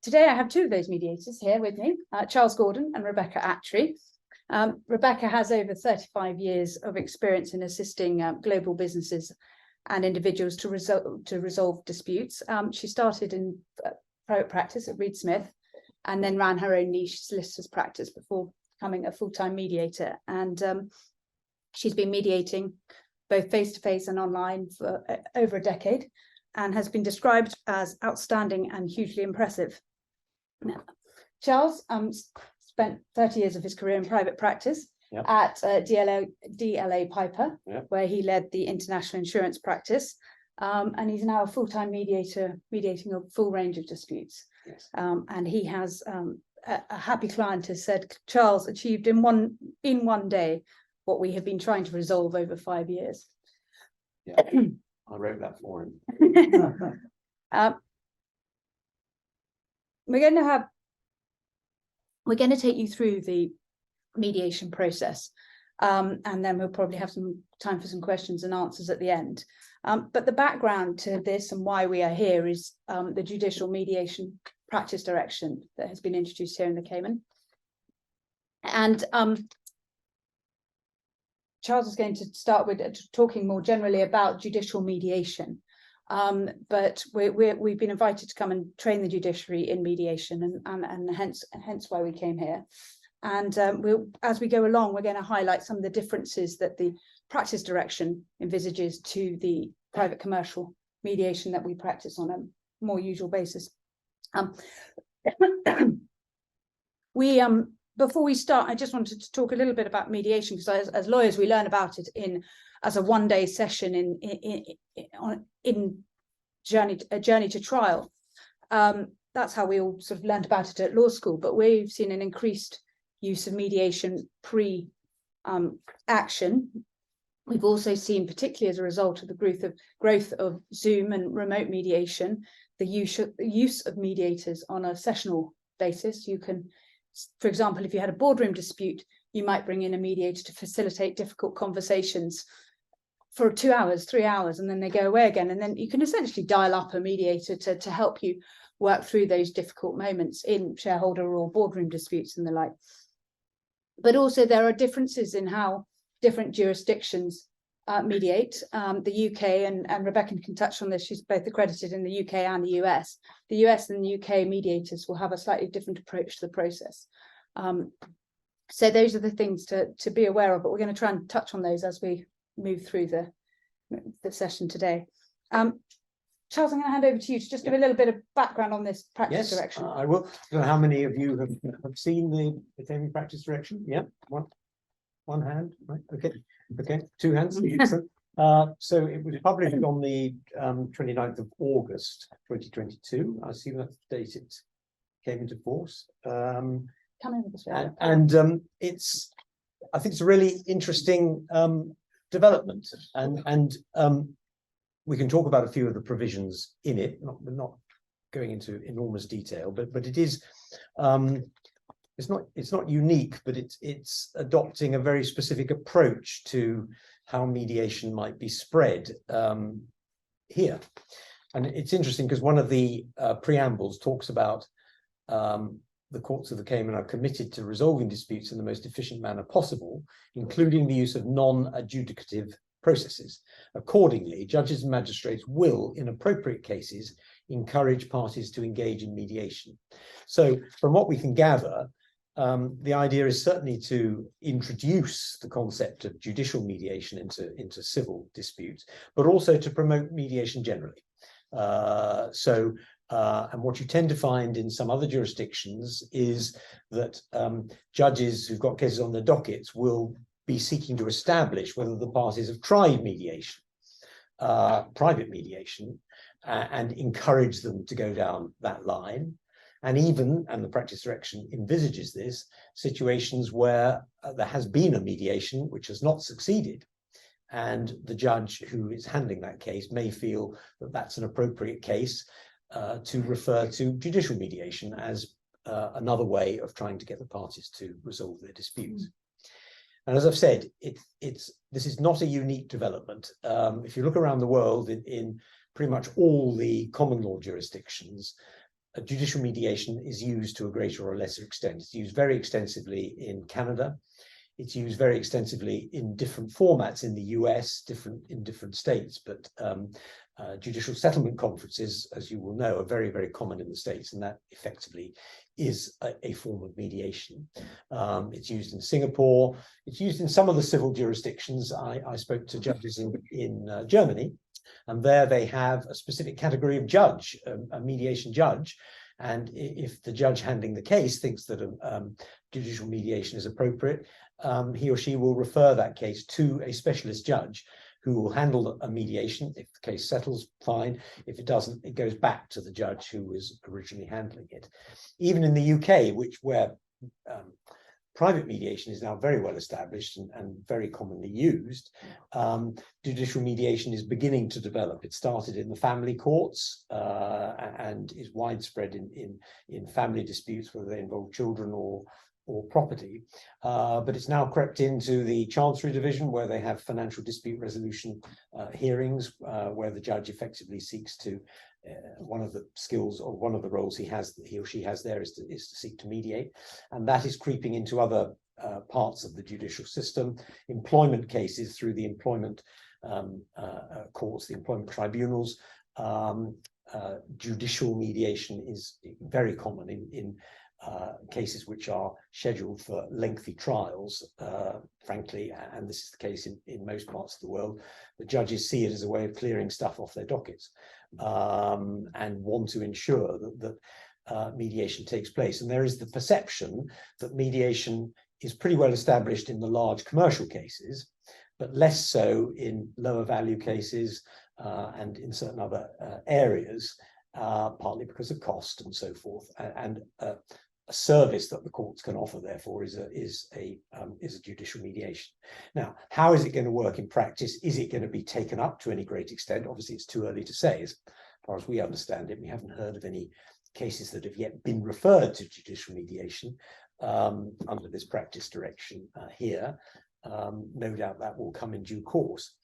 today I have two of those mediators here with me, Charles Gordon and Rebecca Attree. Rebecca has over 35 years of experience in assisting global businesses and individuals to resolve disputes. She started in private practice at Reed Smith and then ran her own niche solicitor's practice before becoming a full-time mediator. And she's been mediating both face-to-face and online for over a decade and has been described as outstanding and hugely impressive. Now, Charles spent 30 years of his career in private practice at DLA Piper, where he led the international insurance practice. And he's now a full-time mediator, mediating a full range of disputes. Yes. And he has a happy client has said, Charles achieved in one day what we have been trying to resolve over 5 years. Yeah, I wrote that for him. We're going to take you through the mediation process, and then we'll probably have some time for some questions and answers at the end. But the background to this and why we are here is the Judicial Mediation Practice Direction that has been introduced here in the Cayman. And Charles is going to start with talking more generally about judicial mediation. But we've been invited to come and train the judiciary in mediation, and hence why we came here. And as we go along, we're going to highlight some of the differences that the practice direction envisages to the private commercial mediation that we practice on a more usual basis. Before we start, I just wanted to talk a little bit about mediation, because as lawyers, we learn about it as a one-day session in journey to trial. That's how we all sort of learned about it at law school. But we've seen an increased use of mediation pre-action. We've also seen, particularly as a result of the growth of Zoom and remote mediation, the use of mediators on a sessional basis. You can, for example, if you had a boardroom dispute, you might bring in a mediator to facilitate difficult conversations for 2 hours, 3 hours, and then they go away again. And then you can essentially dial up a mediator to help you work through those difficult moments in shareholder or boardroom disputes and the like. But also there are differences in how different jurisdictions mediate. The UK, and Rebecca can touch on this, she's both accredited in the UK and the US. The US and the UK mediators will have a slightly different approach to the process. So those are the things to be aware of, but we're going to try and touch on those as we move through the session today. Charles, I'm going to hand over to you to just give a little bit of background on this practice direction. I will. I don't know how many of you have seen the Cayman practice direction. Yeah, one hand, right? Okay, two hands. So it was published on the 29th of August 2022. I see that date it came into force. Come over this way. And I think it's a really interesting development, and we can talk about a few of the provisions in it. We're not going into enormous detail, but it is it's not unique, but it's adopting a very specific approach to how mediation might be spread here. And it's interesting because one of the preambles talks about the courts of the Cayman are committed to resolving disputes in the most efficient manner possible, including the use of non-adjudicative processes. Accordingly, judges and magistrates will, in appropriate cases, encourage parties to engage in mediation. So from what we can gather, the idea is certainly to introduce the concept of judicial mediation into civil disputes, but also to promote mediation generally. And what you tend to find in some other jurisdictions is that judges who've got cases on their dockets will be seeking to establish whether the parties have tried mediation, private mediation, and encourage them to go down that line. And the practice direction envisages this, situations where there has been a mediation which has not succeeded, and the judge who is handling that case may feel that that's an appropriate case to refer to judicial mediation as another way of trying to get the parties to resolve their disputes. And as I've said, this is not a unique development. If you look around the world in pretty much all the common law jurisdictions, judicial mediation is used to a greater or lesser extent. It's used very extensively in Canada. It's used very extensively in different formats in the US, in different states, but judicial settlement conferences, as you will know, are very, very common in the States, and that effectively is a form of mediation. It's used in Singapore. It's used in some of the civil jurisdictions. I spoke to judges in Germany, and there they have a specific category of judge, a mediation judge. And if the judge handling the case thinks that judicial mediation is appropriate, he or she will refer that case to a specialist judge who will handle a mediation. If the case settles, fine. If it doesn't, it goes back to the judge who was originally handling it. Even in the UK, where private mediation is now very well established and very commonly used, judicial mediation is beginning to develop. It started in the family courts and is widespread in family disputes, whether they involve children or property, but it's now crept into the Chancery Division, where they have financial dispute resolution hearings, where the judge effectively seeks to, one of the skills or one of the roles he or she has there is to seek to mediate, and that is creeping into other parts of the judicial system. Employment cases through the employment courts, the employment tribunals. Judicial mediation is very common in cases which are scheduled for lengthy trials, frankly, and this is the case in most parts of the world. The judges see it as a way of clearing stuff off their dockets and want to ensure that mediation takes place. And there is the perception that mediation is pretty well established in the large commercial cases, but less so in lower value cases and in certain other areas, partly because of cost and so forth. And a service that the courts can offer, therefore, is a judicial mediation. Now, how is it going to work in practice? Is it going to be taken up to any great extent? Obviously, it's too early to say. As far as we understand it, we haven't heard of any cases that have yet been referred to judicial mediation under this practice direction here. No doubt that will come in due course.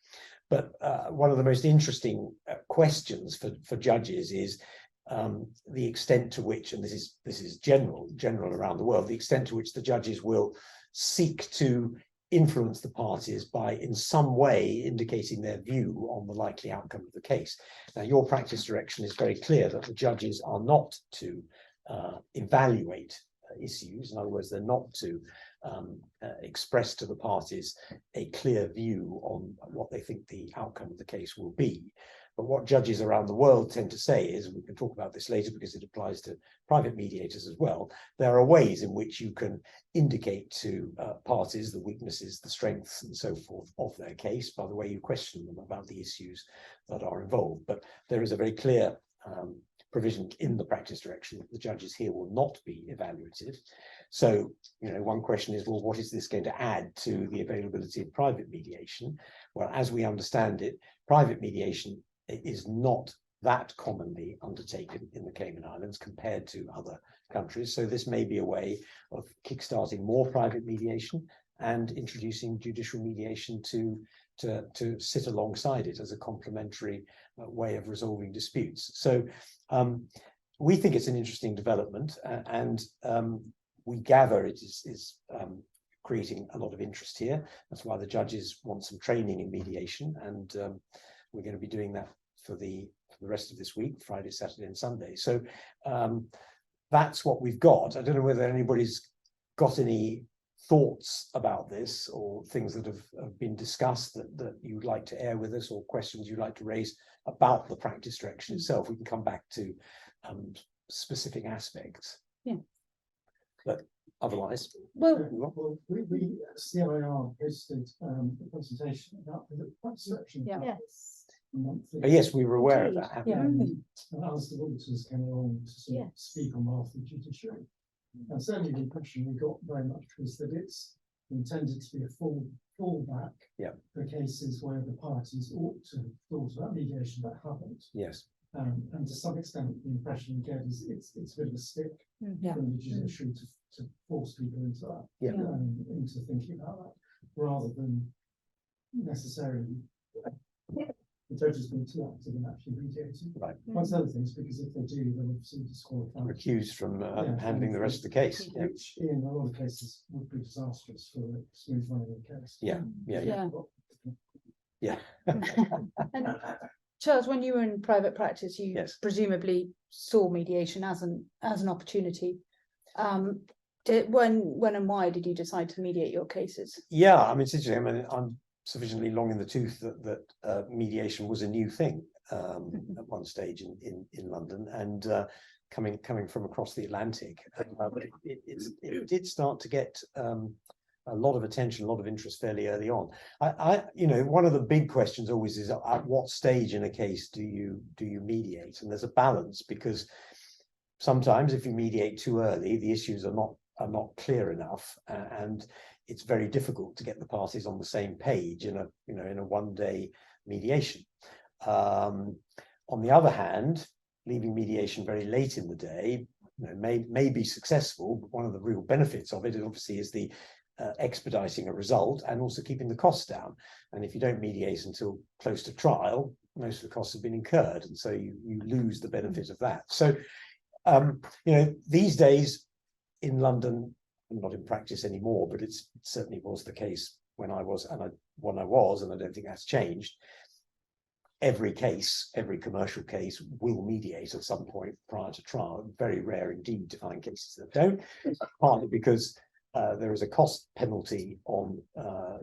But one of the most interesting questions for judges is the extent to which, and this is general around the world, the extent to which the judges will seek to influence the parties by in some way indicating their view on the likely outcome of the case. Now, your practice direction is very clear that the judges are not to evaluate issues. In other words, they're not to express to the parties a clear view on what they think the outcome of the case will be. But what judges around the world tend to say is, and we can talk about this later because it applies to private mediators as well, there are ways in which you can indicate to parties the weaknesses, the strengths and so forth of their case by the way you question them about the issues that are involved. But there is a very clear provision in the practice direction that the judges here will not be evaluative. So, one question is, well, what is this going to add to the availability of private mediation? Well, as we understand it, private mediation is not that commonly undertaken in the Cayman Islands compared to other countries. So this may be a way of kickstarting more private mediation and introducing judicial mediation to sit alongside it as a complementary way of resolving disputes. So we think it's an interesting development, and we gather it is creating a lot of interest here. That's why the judges want some training in mediation, and we're going to be doing that for the rest of this week, Friday, Saturday and Sunday. So that's what we've got. I don't know whether anybody's got any thoughts about this or things that have been discussed that you'd like to air with us, or questions you'd like to raise about the practice direction itself. We can come back to specific aspects. Yeah. But otherwise, well, we CIR posted a presentation about the practice direction. Yeah. Yes. Yes, we were aware of that. Yeah. And as the auditors came along to sort of speak on behalf of the judiciary, and certainly the impression we got very much was that it's intended to be a fallback for cases where the parties ought to have thought about mediation but haven't. Yes. And to some extent, the impression you get is it's a bit of a stick from the judiciary to force people into that, into thinking about that, rather than necessarily the judge has been too active in actually mediating. Right. Amongst other things, because if they do, they'll obviously disqualify. Recused from Yeah, handling the rest of the case. Yeah, Which in a lot of cases would be disastrous for the smooth running of the case. yeah, yeah, yeah. And Charles, when you were in private practice, you Yes. presumably saw mediation as an opportunity. When and why did you decide to mediate your cases? Yeah, I mean, it's interesting. I mean, I'm sufficiently long in the tooth that mediation was a new thing at one stage in London, and coming from across the Atlantic, it did start to get a lot of attention, a lot of interest fairly early on. You know, one of the big questions always is at what stage in a case do you mediate? And there's a balance, because sometimes if you mediate too early, the issues are not clear enough, and it's very difficult to get the parties on the same page in a one-day mediation. On the other hand, leaving mediation very late in the day, you know, may be successful, but one of the real benefits of it obviously is the expediting a result and also keeping the costs down. And if you don't mediate until close to trial, most of the costs have been incurred, and so you lose the benefit of that. So you know, these days in London, I'm not in practice anymore, but it certainly was the case when I was, and I don't think that's changed. Every case, every commercial case will mediate at some point prior to trial. Very rare indeed to find cases that don't, partly because there is a cost penalty on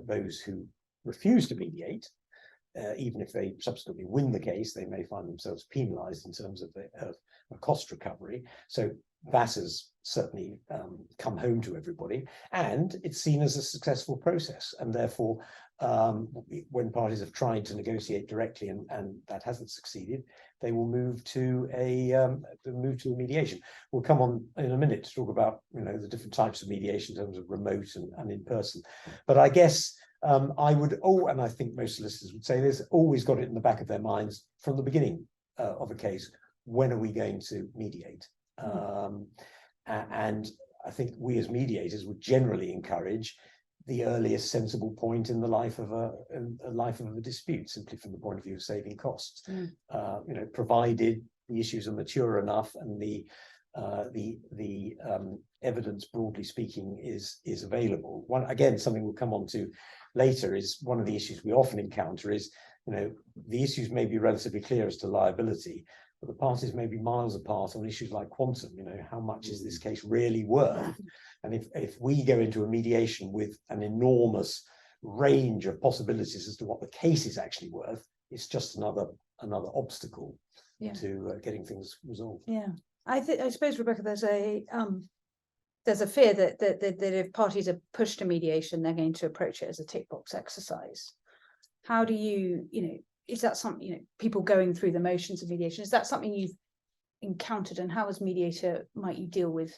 those who refuse to mediate. Even if they subsequently win the case, they may find themselves penalised in terms of a cost recovery. So that has certainly come home to everybody, and it's seen as a successful process. And therefore, when parties have tried to negotiate directly and that hasn't succeeded, they will move to a mediation. We'll come on in a minute to talk about, you know, the different types of mediation in terms of remote and in person. But I guess I would, and I think most solicitors would say this, always got it in the back of their minds from the beginning of a case: when are we going to mediate? And I think we as mediators would generally encourage the earliest sensible point in the life of a dispute, simply from the point of view of saving costs. You know, provided the issues are mature enough and the evidence, broadly speaking, is available. Something we'll come on to later is one of the issues we often encounter is, you know, the issues may be relatively clear as to liability, but the parties may be miles apart on issues like quantum. You know, how much is this case really worth? And if we go into a mediation with an enormous range of possibilities as to what the case is actually worth, it's just another obstacle to getting things resolved. Yeah, I suppose, Rebecca, there's a fear that if parties are pushed to mediation, they're going to approach it as a tick box exercise. How do you, you know, is that something, you know, people going through the motions of mediation, is that something you've encountered, and how as mediator might you deal with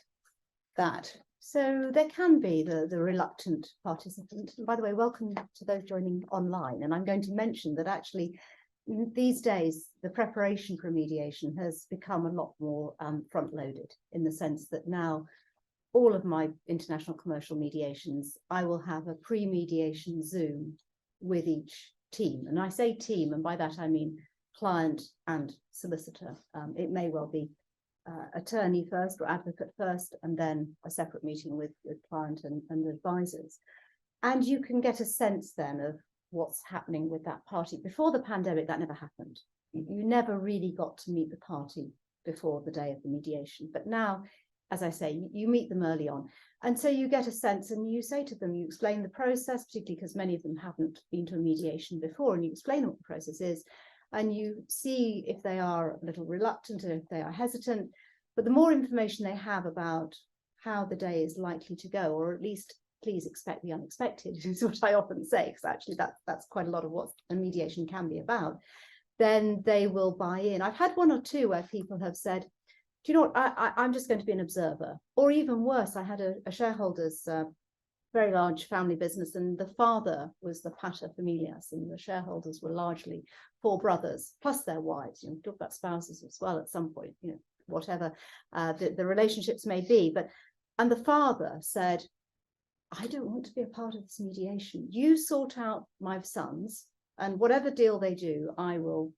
that? So there can be the reluctant participant. And by the way, welcome to those joining online. And I'm going to mention that actually these days, the preparation for mediation has become a lot more front-loaded, in the sense that now all of my international commercial mediations, I will have a pre-mediation Zoom with each team. And I say team, and by that I mean client and solicitor. It may well be attorney first or advocate first, and then a separate meeting with client and advisors. And you can get a sense then of what's happening with that party. Before the pandemic, that never happened. You never really got to meet the party before the day of the mediation. But now, as I say, you meet them early on. And so you get a sense, and you say to them, you explain the process, particularly because many of them haven't been to a mediation before, and you explain what the process is, and you see if they are a little reluctant and if they are hesitant. But the more information they have about how the day is likely to go, or at least please expect the unexpected, is what I often say, because actually that's quite a lot of what a mediation can be about, then they will buy in. I've had one or two where people have said, do you know what, I'm just going to be an observer. Or even worse, I had a shareholder's very large family business, and the father was the pater familias, and the shareholders were largely 4 brothers, plus their wives. You know, talk about spouses as well at some point, you know, whatever the relationships may be. And the father said, I don't want to be a part of this mediation. You sort out my sons, and whatever deal they do, I will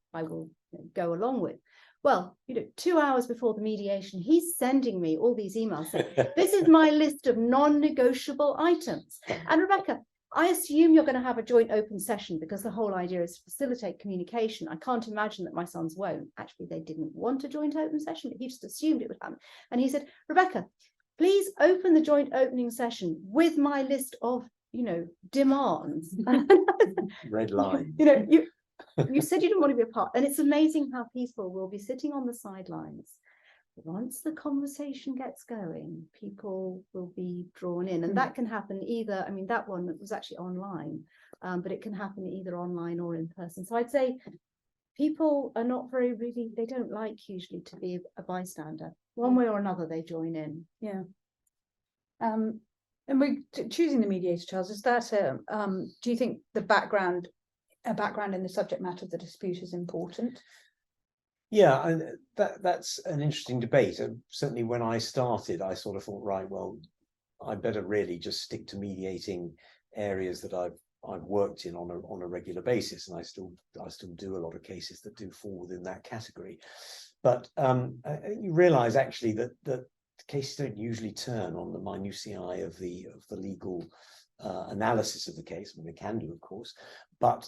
go along with. Well, 2 hours before the mediation, he's sending me all these emails saying, this is my list of non-negotiable items. And Rebecca, I assume you're going to have a joint open session because the whole idea is to facilitate communication. I can't imagine that my sons won't. Actually, they didn't want a joint open session, but he just assumed it would happen. And he said, Rebecca, please open the joint opening session with my list of, demands. Red line. You said you didn't want to be a part. And it's amazing how people will be sitting on the sidelines. Once the conversation gets going, people will be drawn in, and that can happen either. I mean, that one was actually online, but it can happen either online or in person. So I'd say people are not they don't like usually to be a bystander. One way or another, they join in. Yeah. And we're choosing the mediator, Charles. Is that do you think a background in the subject matter of the dispute is important? Yeah, and that's an interesting debate. Certainly when I started, I sort of thought, right, well, I better really just stick to mediating areas that I've worked in on a regular basis, and I still do a lot of cases that do fall within that category. But you realise actually that cases don't usually turn on the minutiae of the legal analysis of the case. I mean, they can do, of course, but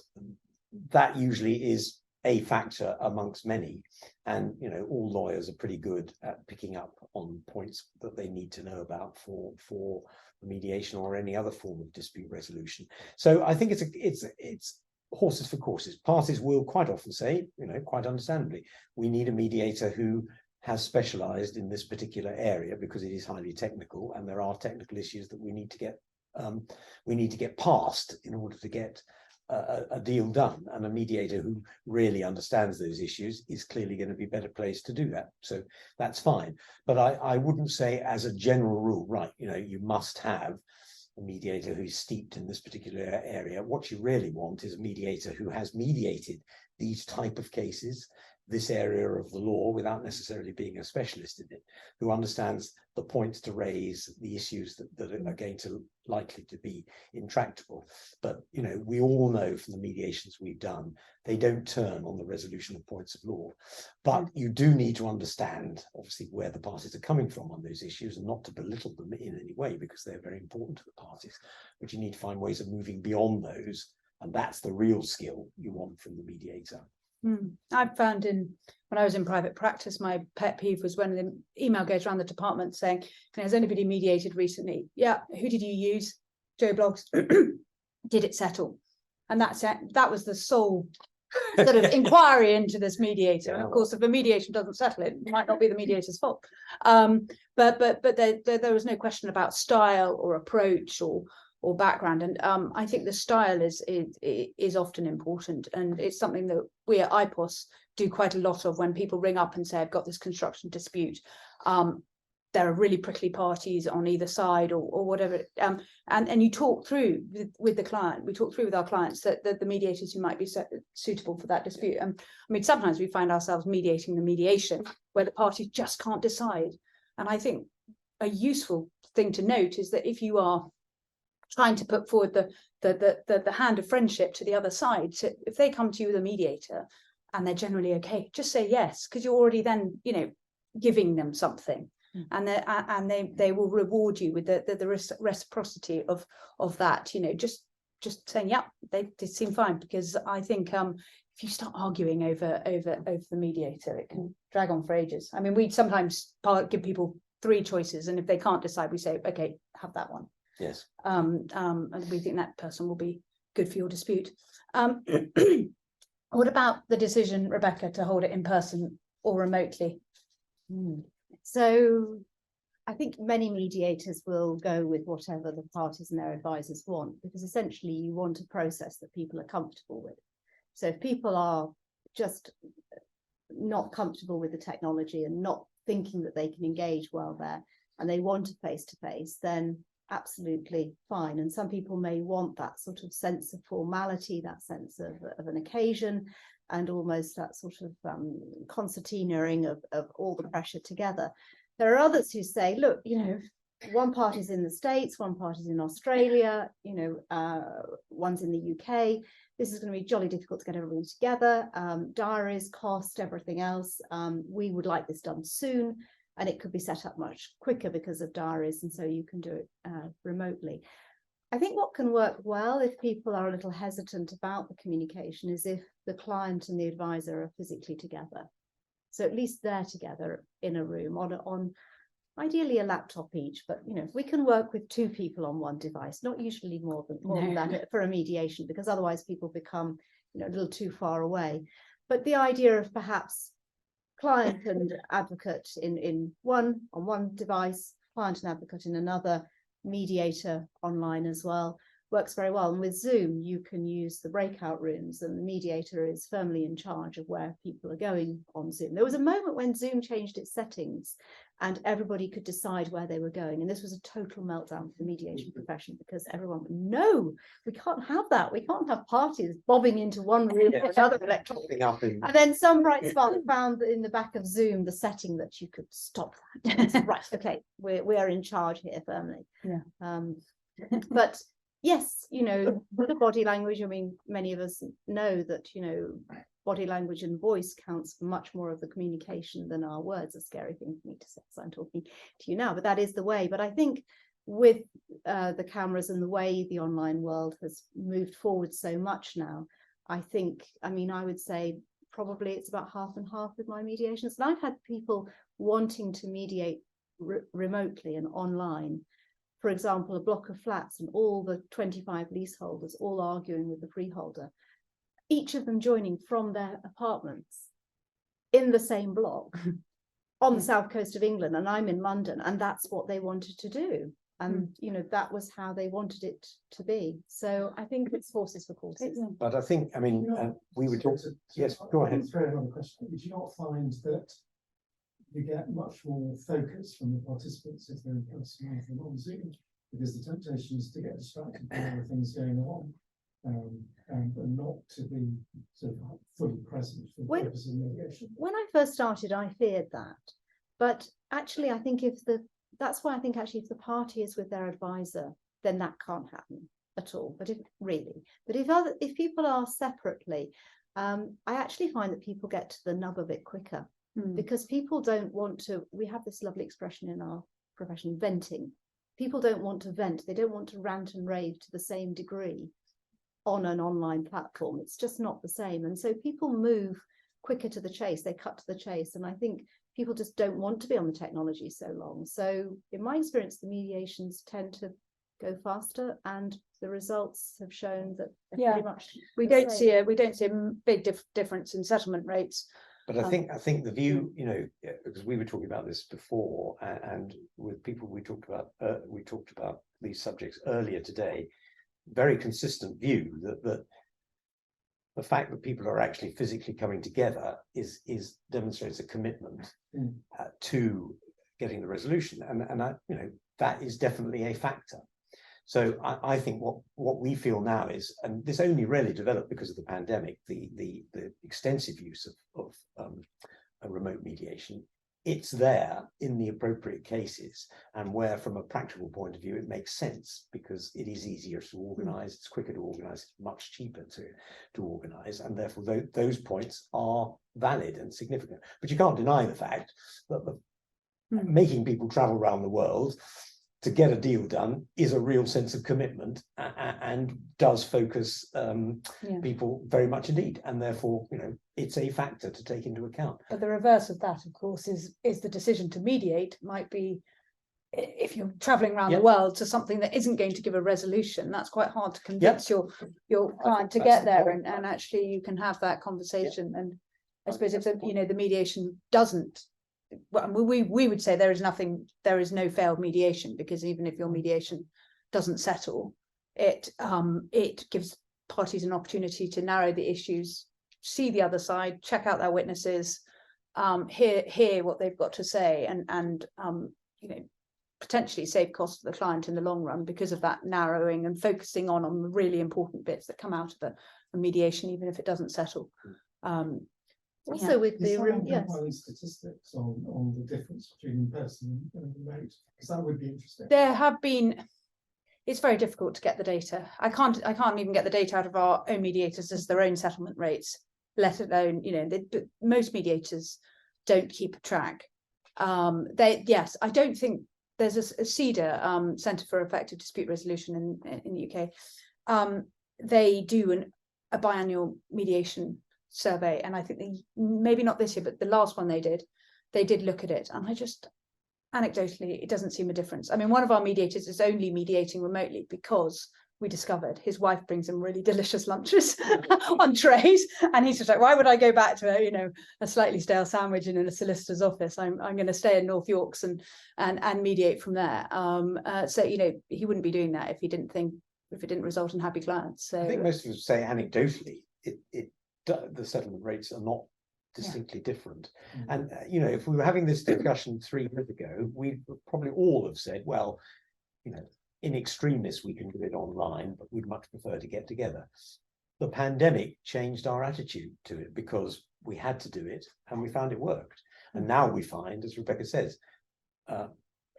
that usually is a factor amongst many, and all lawyers are pretty good at picking up on points that they need to know about for mediation or any other form of dispute resolution. So I think it's horses for courses. Parties will quite often say, quite understandably, we need a mediator who has specialized in this particular area because it is highly technical, and there are technical issues that we need to get past in order to get a deal done, and a mediator who really understands those issues is clearly going to be better placed to do that. So that's fine. But I wouldn't say as a general rule, right, you must have a mediator who's steeped in this particular area. What you really want is a mediator who has mediated these type of cases, this area of the law, without necessarily being a specialist in it, who understands the points to raise, the issues that are going to likely to be intractable. But we all know from the mediations we've done, they don't turn on the resolution of points of law. But you do need to understand, obviously, where the parties are coming from on those issues, and not to belittle them in any way, because they're very important to the parties. But you need to find ways of moving beyond those, and that's the real skill you want from the mediator. I found when I was in private practice, my pet peeve was when the email goes around the department saying, has anybody mediated recently? Yeah, who did you use? Joe Bloggs. Did it settle? And that was the sole sort of inquiry into this mediator. And of course, if a mediation doesn't settle it, it might not be the mediator's fault. But there was no question about style or approach or background, and I think the style is often important, and it's something that we at IPOS do quite a lot of. When people ring up and say, I've got this construction dispute, there are really prickly parties on either side or whatever, and you talk through with the client. We talk through with our clients that the mediators who might be suitable for that dispute. I mean, sometimes we find ourselves mediating the mediation where the parties just can't decide, and I think a useful thing to note is that if you are trying to put forward the hand of friendship to the other side, so if they come to you with a mediator and they're generally okay, just say yes, because you're already then giving them something, and they will reward you with the reciprocity of that. Just saying, yeah, they seem fine, because I think if you start arguing over the mediator, it can drag on for ages. I mean, we sometimes give people 3 choices, and if they can't decide, we say, okay, have that one. Yes. And we think that person will be good for your dispute. What about the decision, Rebecca, to hold it in person or remotely? So I think many mediators will go with whatever the parties and their advisors want, because essentially you want a process that people are comfortable with. So if people are just not comfortable with the technology and not thinking that they can engage well there, and they want a face-to-face, then absolutely fine. And some people may want that sort of sense of formality, that sense of an occasion, and almost that sort of concertinaing of all the pressure together. There are others who say, look, one party's in the States, one party's in Australia, you know, one's in the UK. This is going to be jolly difficult to get everybody together. Diaries, cost, everything else. We would like this done soon, and it could be set up much quicker because of diaries, and so you can do it remotely. I think what can work well if people are a little hesitant about the communication is if the client and the advisor are physically together. So at least they're together in a room on ideally a laptop each, but you know, if we can work with two people on one device, not usually more than that for a mediation, because otherwise people become, you know, a little too far away. But the idea of perhaps client and advocate on one device, client and advocate in another, mediator online as well, works very well. And with Zoom, you can use the breakout rooms, and the mediator is firmly in charge of where people are going on Zoom. There was a moment when Zoom changed its settings and everybody could decide where they were going. And this was a total meltdown for the mediation profession, because everyone went, no, we can't have that. We can't have parties bobbing into one room or another electronically. And then some bright spark found that in the back of Zoom, the setting that you could stop that. Right, okay, we are in charge here firmly. Yeah. But yes, you know, the body language, I mean, many of us know that, you know, body language and voice counts for much more of the communication than our words. A scary thing for me to say, so I'm talking to you now, but that is the way. But I think with the cameras and the way the online world has moved forward so much now, I think, I mean, I would say probably it's about half and half with my mediations. And I've had people wanting to mediate remotely and online. For example, a block of flats and all the 25 leaseholders all arguing with the freeholder, each of them joining from their apartments in the same block on the south coast of England, and I'm in London, and that's what they wanted to do. And you know, that was how they wanted it to be. So I think it's horses for courses. But I think, I mean, we would talk. Yes, go ahead. Throw another question. Did you not find that you get much more focus from the participants if they're in person rather than on Zoom? Because the temptation is to get distracted by other things going on, and not to be sort of fully present for the purpose of mediation. When I first started, I feared that, but actually, I think that's why I think actually if the party is with their advisor, then that can't happen at all. But if people are separately, I actually find that people get to the nub of it quicker, because people don't want to. We have this lovely expression in our profession, venting. People don't want to vent. They don't want to rant and rave to the same degree on an online platform. It's just not the same. And so people move quicker to the chase. They cut to the chase. And I think people just don't want to be on the technology so long. So in my experience, the mediations tend to go faster, and the results have shown that pretty much we don't see a big difference in settlement rates. But I think the view, you know, because we were talking about this before, and with people we talked about these subjects earlier today, very consistent view that the fact that people are actually physically coming together demonstrates a commitment to getting the resolution, and you know, that is definitely a factor. So I think what we feel now is, and this only really developed because of the pandemic, the extensive use of a remote mediation. It's there in the appropriate cases, and where from a practical point of view it makes sense, because it is easier to organise, it's quicker to organise, it's much cheaper to organise, and therefore those points are valid and significant. But you can't deny the fact that making people travel around the world to get a deal done is a real sense of commitment, and does focus people very much indeed, and therefore, you know, it's a factor to take into account. But the reverse of that, of course, is the decision to mediate might be, if you're traveling around the world to something that isn't going to give a resolution, that's quite hard to convince your client to get there, and actually you can have that conversation. And I suppose if you know, the mediation doesn't, well, we would say there is no failed mediation, because even if your mediation doesn't settle, it gives parties an opportunity to narrow the issues, see the other side, check out their witnesses, hear what they've got to say, and you know, potentially save costs for the client in the long run because of that narrowing and focusing on the really important bits that come out of a mediation, even if it doesn't settle. Also with the, yes, compiling statistics on the difference between in-person and remote, because that would be interesting. There have been, it's very difficult to get the data. I can't even get the data out of our own mediators as their own settlement rates, let alone, most mediators don't keep a track. Yes, I don't think there's a CEDA, Centre for Effective Dispute Resolution in the UK. They do a biannual mediation survey, and I think maybe not this year, but the last one they did look at it, and I just anecdotally, it doesn't seem a difference. I mean, one of our mediators is only mediating remotely because we discovered his wife brings him really delicious lunches on trays, and he's just like, why would I go back to a slightly stale sandwich in a solicitor's office? I'm going to stay in North Yorks and mediate from there. So he wouldn't be doing that if it didn't result in happy clients. So I think most of us say anecdotally, the settlement rates are not distinctly different. And if we were having this discussion 3 years ago, we probably all have said, well, in extremis we can do it online, but we'd much prefer to get together. The pandemic changed our attitude to it because we had to do it and we found it worked. And now we find, as Rebecca says, a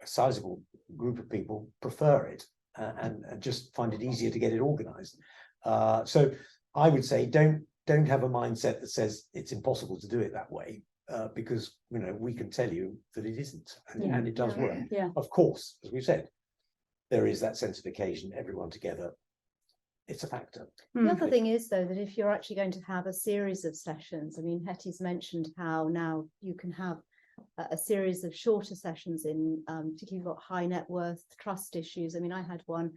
sizable group of people prefer it and just find it easier to get it organized. So I would say don't have a mindset that says it's impossible to do it that way, because we can tell you that it isn't, and it does work. Yeah. Of course, as we've said, there is that sense of occasion, everyone together. It's a factor. The other thing is, though, that if you're actually going to have a series of sessions, I mean, Hetty's mentioned how now you can have a series of shorter sessions in, particularly you've got high net worth trust issues. I mean, I had one.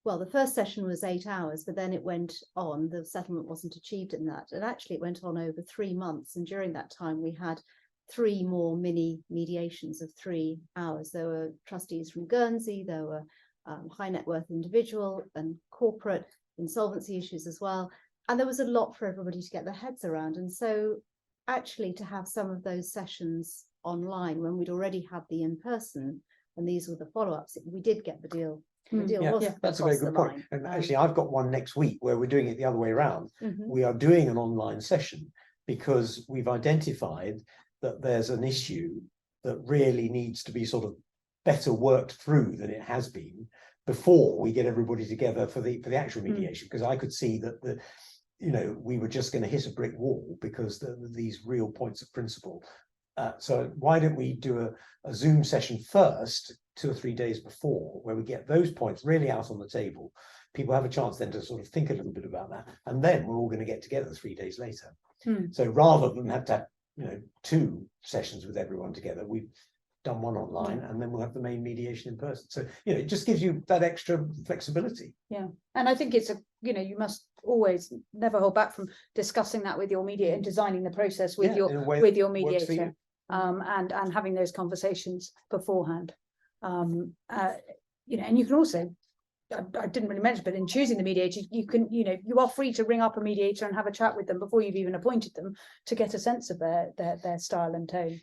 Well, the first session was 8 hours, but then it went on, the settlement wasn't achieved in that. And actually it went on over 3 months. And during that time, we had 3 more mini mediations of 3 hours. There were trustees from Guernsey, there were high net worth individual and corporate insolvency issues as well. And there was a lot for everybody to get their heads around. And so actually to have some of those sessions online when we'd already had the in-person, and these were the follow-ups, we did get the deal. That's a very good point. And actually, I've got one next week where we're doing it the other way around. We are doing an online session because we've identified that there's an issue that really needs to be sort of better worked through than it has been before we get everybody together for the actual mediation. Because I could see that we were just going to hit a brick wall because these real points of principle. So why don't we do a Zoom session first, 2 or 3 days before, where we get those points really out on the table. People have a chance then to sort of think a little bit about that, and then we're all going to get together 3 days later. So rather than have to have 2 sessions with everyone together, we've done one online, and then we'll have the main mediation in person. So it just gives you that extra flexibility. Yeah, and I think it's you must always never hold back from discussing that with your mediator and designing the process with your mediator, and having those conversations beforehand. And you can also, I didn't really mention, but in choosing the mediator, you can, you are free to ring up a mediator and have a chat with them before you've even appointed them to get a sense of their style and tone.